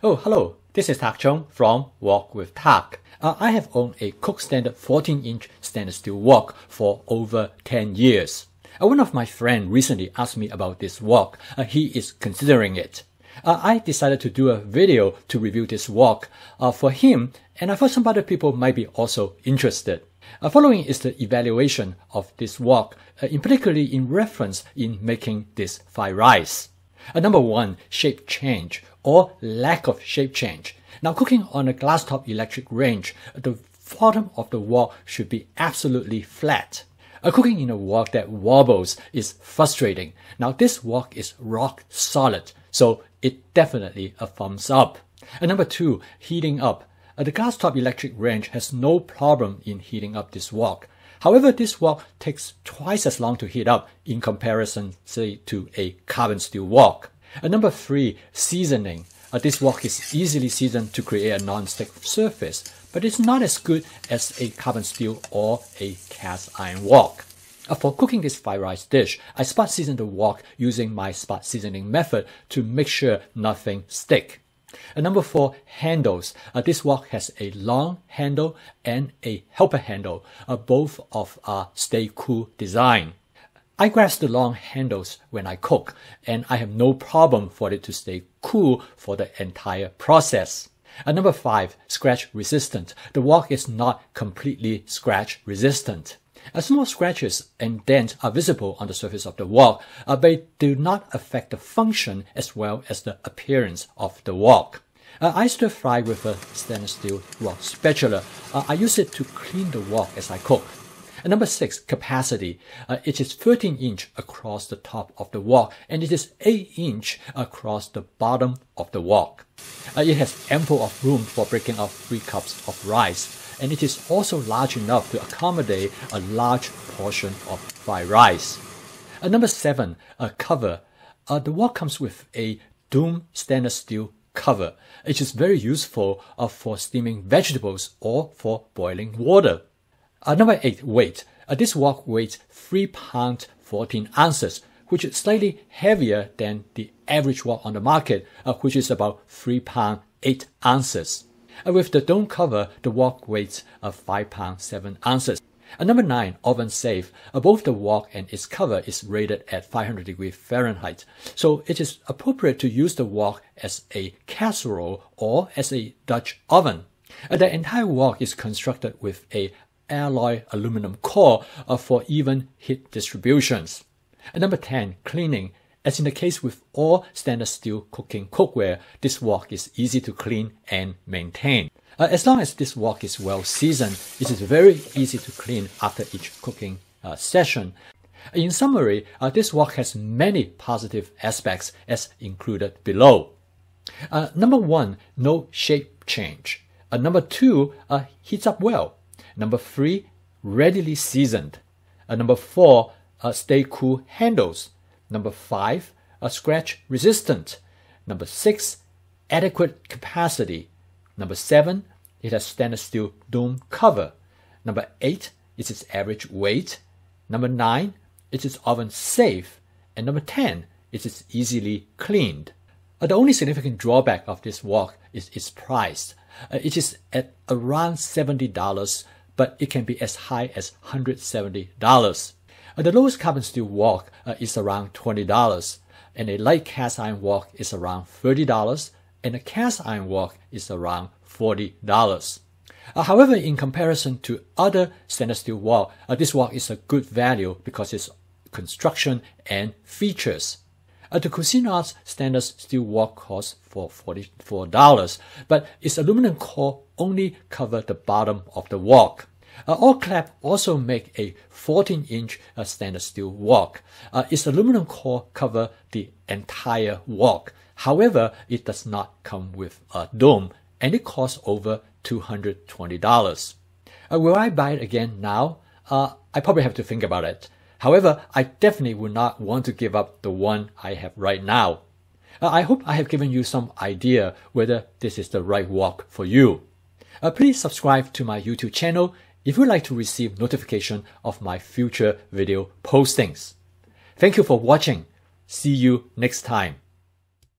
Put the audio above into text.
Oh, hello. This is Tak Chung from Walk with Tak. I have owned a Cook Standard 14-inch stainless steel wok for over 10 years. One of my friends recently asked me about this wok. He is considering it. I decided to do a video to review this wok for him, and I thought some other people might be also interested. Following is the evaluation of this wok, particularly in reference in making this fried rice. Number one, shape change or lack of shape change. Now, cooking on a glass-top electric range, the bottom of the wok should be absolutely flat. Cooking in a wok that wobbles is frustrating. Now, this wok is rock solid, so it definitely a thumbs up. Number two, heating up. The glass-top electric range has no problem in heating up this wok. However, this wok takes twice as long to heat up in comparison, say, to a carbon steel wok. Number three, seasoning. This wok is easily seasoned to create a non-stick surface, but it's not as good as a carbon steel or a cast iron wok. For cooking this fried rice dish, I spot season the wok using my spot seasoning method to make sure nothing sticks. Number four, handles. This wok has a long handle and a helper handle, both of stay cool design. I grasp the long handles when I cook, and I have no problem for it to stay cool for the entire process. Number five, scratch resistant. The wok is not completely scratch resistant. Small scratches and dents are visible on the surface of the wok, but they do not affect the function as well as the appearance of the wok. I stir fry with a stainless steel wok spatula. I use it to clean the wok as I cook. Number six, capacity. It is 13-inch across the top of the wok, and it is 8-inch across the bottom of the wok. It has ample of room for breaking off 3 cups of rice, and it is also large enough to accommodate a large portion of fried rice. Number seven, cover. The wok comes with a dome stainless steel cover. It is very useful for steaming vegetables or for boiling water. Number eight, weight. This wok weighs 3 pounds 14 ounces, which is slightly heavier than the average wok on the market, which is about 3 pounds 8 ounces. With the dome cover, the wok weighs 5 pounds 7 ounces. Number nine, oven safe. Both the wok and its cover is rated at 500 degrees Fahrenheit, so it is appropriate to use the wok as a casserole or as a Dutch oven. The entire wok is constructed with a alloy aluminum core for even heat distributions. Number 10, cleaning. As in the case with all stainless steel cooking cookware, this wok is easy to clean and maintain. As long as this wok is well seasoned, it is very easy to clean after each cooking session. In summary, this wok has many positive aspects as included below. Number one, no shape change. Number two, heats up well. Number three, readily seasoned. Number four, stay cool handles. Number five, scratch resistant. Number six, adequate capacity. Number seven, it has stainless steel dome cover. Number eight, it's its average weight. Number nine, it is oven safe. And number 10, it is easily cleaned. The only significant drawback of this wok is its price. It is at around $70, but it can be as high as $170. The lowest carbon steel wok is around $20, and a light cast iron wok is around $30, and a cast iron wok is around $40. However, in comparison to other stainless steel wok, this wok is a good value because its construction and features. The Cuisinart's stainless steel wok costs for $44, but its aluminum core only covers the bottom of the wok. All-Clap also make a 14-inch stainless steel wok. Its aluminum core covers the entire wok. However, it does not come with a dome, and it costs over $220. Will I buy it again now? I probably have to think about it. However, I definitely would not want to give up the one I have right now. I hope I have given you some idea whether this is the right wok for you. Please subscribe to my YouTube channel if you would like to receive notification of my future video postings. Thank you for watching. See you next time.